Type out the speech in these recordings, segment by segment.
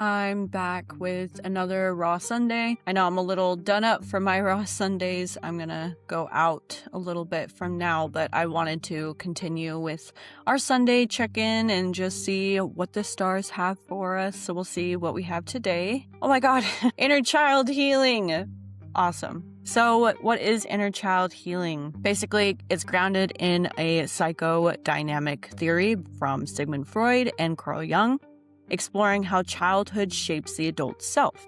I'm back with another Raw Sunday. I know I'm a little done up from my Raw Sundays. I'm gonna go out a little bit from now, but I wanted to continue with our Sunday check-in and just see what the stars have for us. So we'll see what we have today. Oh my god, inner child healing! Awesome. So what is inner child healing? Basically, it's grounded in a psychodynamic theory from Sigmund Freud and Carl Jung, exploring how childhood shapes the adult self.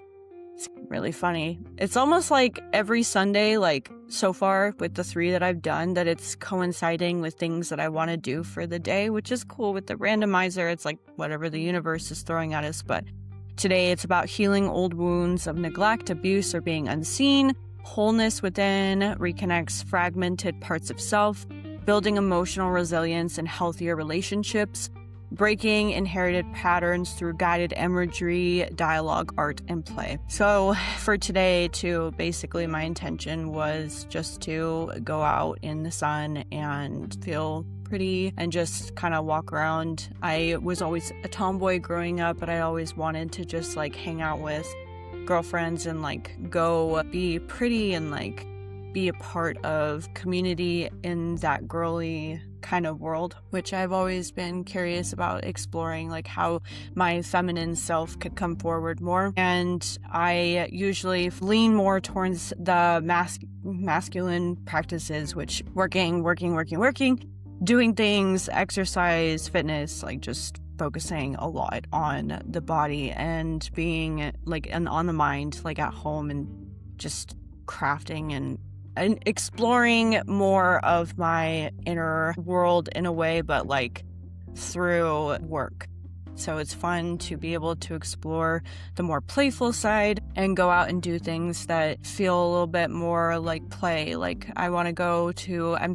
It's really funny. It's almost like every Sunday, like so far with the 3 that I've done, that it's coinciding with things that I want to do for the day, which is cool. With the randomizer, it's like whatever the universe is throwing at us. But today it's about healing old wounds of neglect, abuse, or being unseen. Wholeness within reconnects fragmented parts of self, building emotional resilience and healthier relationships, breaking inherited patterns through guided imagery, dialogue, art, and play. So for today, basically my intention was just to go out in the sun and feel pretty and just kind of walk around. I was always a tomboy growing up, but I always wanted to just like hang out with girlfriends and like go be pretty and like be a part of community in that girly kind of world, which I've always been curious about exploring, like how my feminine self could come forward more. And I usually lean more towards the masculine practices, which working, doing things, exercise, fitness, like just focusing a lot on the body and being like on the mind, like at home, and just crafting and exploring more of my inner world in a way, but like through work. So it's fun to be able to explore the more playful side and go out and do things that feel a little bit more like play. Like I'm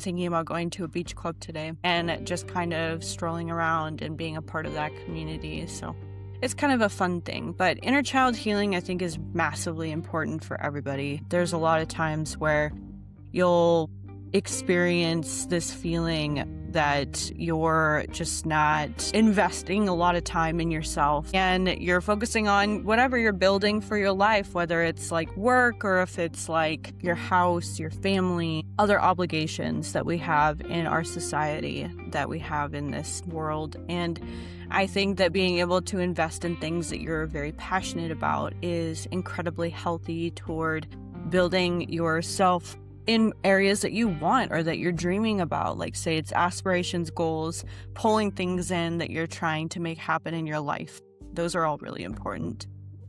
thinking about going to a beach club today and just kind of strolling around and being a part of that community. So it's kind of a fun thing. But inner child healing, I think, is massively important for everybody. There's a lot of times where you'll experience this feeling that you're just not investing a lot of time in yourself, and you're focusing on whatever you're building for your life, whether it's like work or if it's like your house, your family, other obligations that we have in our society, that we have in this world. And I think that being able to invest in things that you're very passionate about is incredibly healthy toward building yourself in areas that you want or that you're dreaming about. Like, say it's aspirations, goals, pulling things in that you're trying to make happen in your life. Those are all really important.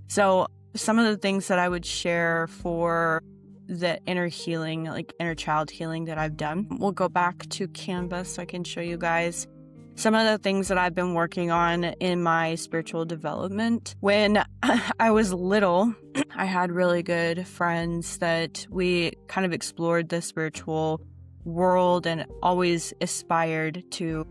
So some of the things that I would share for the inner healing, like inner child healing that I've done, we'll go back to Canva so I can show you guys some of the things that I've been working on in my spiritual development. When I was little, I had really good friends that we kind of explored the spiritual world and always aspired to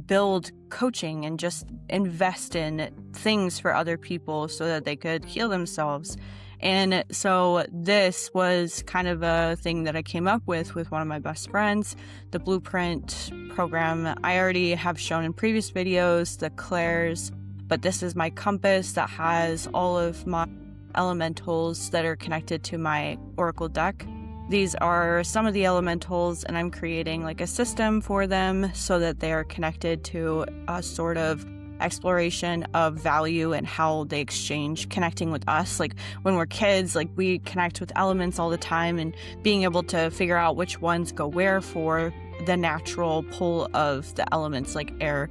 build coaching and just invest in things for other people so that they could heal themselves. And so this was kind of a thing that I came up with one of my best friends, the Blueprint program. I already have shown in previous videos the clairs, but this is my compass that has all of my elementals that are connected to my oracle deck. These are some of the elementals, and I'm creating like a system for them so that they are connected to a sort of exploration of value and how they exchange, connecting with us. Like when we're kids, like we connect with elements all the time, and being able to figure out which ones go where for the natural pull of the elements like air,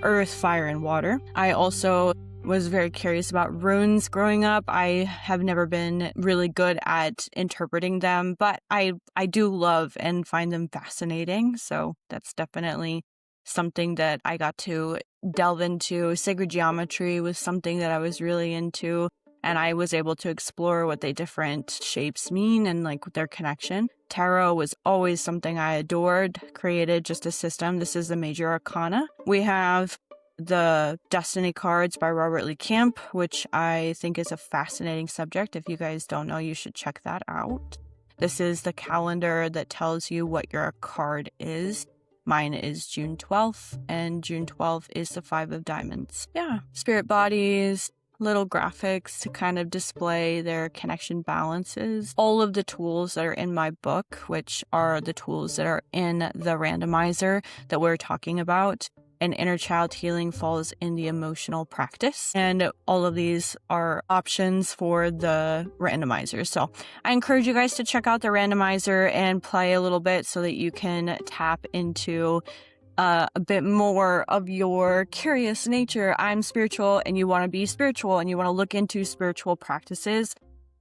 earth, fire, and water. I also was very curious about runes growing up. I have never been really good at interpreting them, but I do love and find them fascinating. So that's definitely something that I got to delve into. Sacred geometry was something that I was really into, and I was able to explore what the different shapes mean and like their connection. Tarot was always something I adored, created just a system. This is the major arcana. We have the Destiny cards by Robert Lee Camp, which I think is a fascinating subject. If you guys don't know, you should check that out. This is the calendar that tells you what your card is. Mine is June 12th, and June 12th is the 5 of diamonds. Yeah, spirit bodies, little graphics to kind of display their connection balances. All of the tools that are in my book, which are the tools that are in the randomizer that we're talking about, and inner child healing falls in the emotional practice. And all of these are options for the randomizer. So I encourage you guys to check out the randomizer and play a little bit so that you can tap into a bit more of your curious nature. I'm spiritual and you want to be spiritual and you want to look into spiritual practices.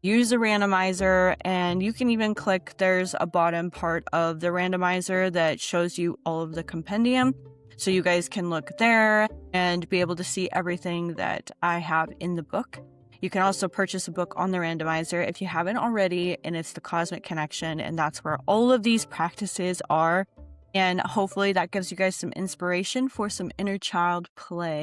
Use the randomizer, and you can even click, there's a bottom part of the randomizer that shows you all of the compendium. So you guys can look there and be able to see everything that I have in the book. You can also purchase a book on the randomizer if you haven't already, and it's The Cosmic Connection, and that's where all of these practices are. And hopefully that gives you guys some inspiration for some inner child play.